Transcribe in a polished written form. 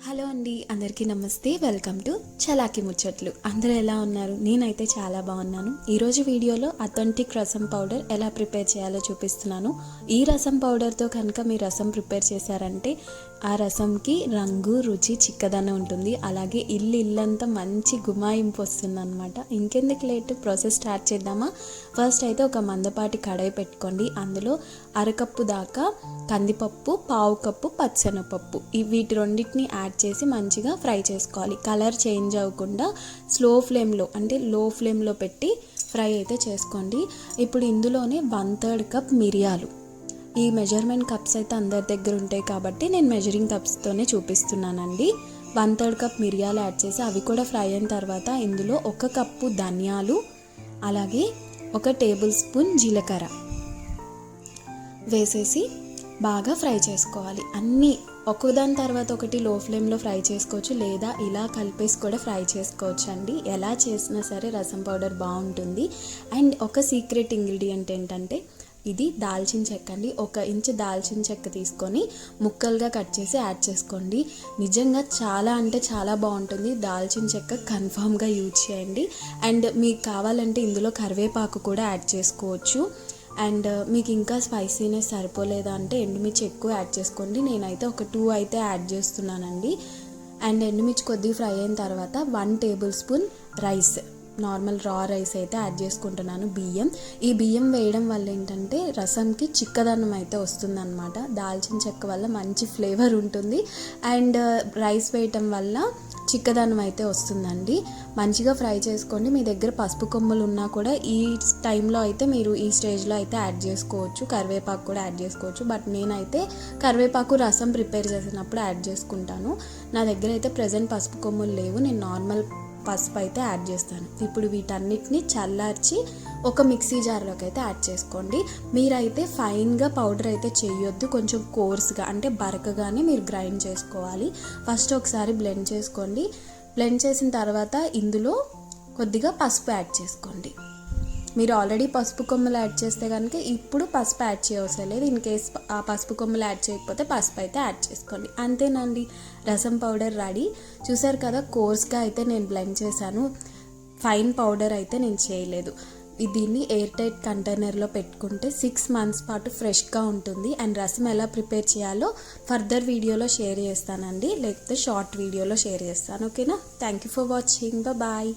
Hello అండి, అందరికీ నమస్తే. వెల్కమ్ టు చలాకి ముచ్చట్లు. అందరూ ఎలా ఉన్నారు? నేనైతే చాలా బాగున్నాను. ఈరోజు వీడియోలో అథెంటిక్ రసం పౌడర్ ఎలా ప్రిపేర్ చేయాలో చూపిస్తున్నాను. ఈ రసం పౌడర్తో కనుక మీరు రసం ప్రిపేర్ చేశారంటే ఆ రసంకి రంగు, రుచి, చిక్కదనం ఉంటుంది. అలాగే ఇల్లంతా మంచి గుమాయింపు వస్తుంది అనమాట. ఇంకెందుకు లేట్, ప్రాసెస్ స్టార్ట్ చేద్దామా? ఫస్ట్ అయితే ఒక మందపాటి కడాయి పెట్టుకోండి. అందులో అరకప్పు దాకా కందిపప్పు, పావు కప్పు పచ్చెనగపప్పు, వీటి రెండింటిని యాడ్ చేసి మంచిగా ఫ్రై చేసుకోవాలి. కలర్ చేంజ్ అవ్వకుండా లో ఫ్లేమ్లో పెట్టి ఫ్రై అయితే చేసుకోండి. ఇప్పుడు ఇందులోనే 1/3 కప్ మిరియాలు. ఈ మెజర్మెంట్ కప్స్ అయితే అందరి దగ్గర ఉంటాయి కాబట్టి నేను మెజరింగ్ కప్స్తోనే చూపిస్తున్నానండి. 1/3 కప్ మిరియాలు యాడ్ చేసి అవి కూడా ఫ్రై అయిన తర్వాత ఇందులో 1 కప్పు ధనియాలు, అలాగే 1 టేబుల్ స్పూన్ జీలకర్ర వేసేసి బాగా ఫ్రై చేసుకోవాలి. అన్నీ ఒకదాని తర్వాత ఒకటి లో ఫ్లేమ్లో ఫ్రై చేసుకోవచ్చు, లేదా ఇలా కలిపేసి కూడా ఫ్రై చేసుకోవచ్చు అండి. ఎలా చేసినా సరే రసం పౌడర్ బాగుంటుంది. అండ్ ఒక సీక్రెట్ ఇంగ్రీడియంట్ ఏంటంటే ఇది దాల్చిన చెక్క అండి. 1 ఇంచు దాల్చిన చెక్క తీసుకొని ముక్కలుగా కట్ చేసి యాడ్ చేసుకోండి. నిజంగా చాలా అంటే చాలా బాగుంటుంది. దాల్చిన చెక్క కన్ఫామ్గా యూజ్ చేయండి. అండ్ మీకు కావాలంటే ఇందులో కరివేపాకు కూడా యాడ్ చేసుకోవచ్చు. అండ్ మీకు ఇంకా స్పైసీనెస్ సరిపోలేదా అంటే ఎండుమిర్చి ఎక్కువ యాడ్ చేసుకోండి. నేనైతే ఒక 2 అయితే యాడ్ చేస్తున్నానండి. అండ్ ఎండుమిర్చి కొద్దిగా ఫ్రై అయిన తర్వాత 1 టేబుల్ స్పూన్ రైస్, నార్మల్ రా రైస్ అయితే యాడ్ చేసుకుంటున్నాను. ఈ బియ్యం వేయడం వల్ల ఏంటంటే రసంకి చిక్కదనం అయితే వస్తుందన్నమాట. దాల్చిన చెక్క వల్ల మంచి ఫ్లేవర్ ఉంటుంది. అండ్ రైస్ వేయటం వల్ల చిక్కదనం అయితే వస్తుందండి. మంచిగా ఫ్రై చేసుకోండి. మీ దగ్గర పసుపు కొమ్ములు ఉన్నా కూడా ఈ టైంలో అయితే మీరు ఈ స్టేజ్లో అయితే యాడ్ చేసుకోవచ్చు. కరివేపాకు కూడా యాడ్ చేసుకోవచ్చు. బట్ నేనైతే కరివేపాకు రసం ప్రిపేర్ చేసినప్పుడు యాడ్ చేసుకుంటాను. నా దగ్గర అయితే ప్రజెంట్ పసుపు కొమ్ములు లేవు. నేను నార్మల్ పసుపు అయితే యాడ్ చేస్తాను. ఇప్పుడు వీటన్నిటిని చల్లార్చి ఒక మిక్సీ జార్లోకి అయితే యాడ్ చేసుకోండి. మీరైతే ఫైన్గా పౌడర్ అయితే చేయొద్దు, కొంచెం కోర్స్గా అంటే బరకగానే మీరు గ్రైండ్ చేసుకోవాలి. ఫస్ట్ ఒకసారి బ్లెండ్ చేసుకోండి. బ్లెండ్ చేసిన తర్వాత ఇందులో కొద్దిగా పసుపు యాడ్ చేసుకోండి. మీరు ఆల్రెడీ పసుపు కొమ్మలు యాడ్ చేస్తే కనుక ఇప్పుడు పసుపు యాడ్ చేయవసరం లేదు. ఇన్ కేస్ ఆ పసుపు కొమ్మలు యాడ్ చేయకపోతే పసుపు అయితే యాడ్ చేసుకోండి. అంతేనండి, రసం పౌడర్ రెడీ. చూసారు కదా, కోర్స్గా అయితే నేను బ్లెండ్ చేశాను. ఫైన్ పౌడర్ అయితే నేను చేయలేదు. దీన్ని ఎయిర్ టైట్ కంటైనర్లో పెట్టుకుంటే 6 మంత్స్ పాటు ఫ్రెష్గా ఉంటుంది. అండ్ రసం ఎలా ప్రిపేర్ చేయాలో ఫర్దర్ వీడియోలో షేర్ చేస్తానండి, లేకపోతే షార్ట్ వీడియోలో షేర్ చేస్తాను. ఓకేనా? Thank you for watching. Bye.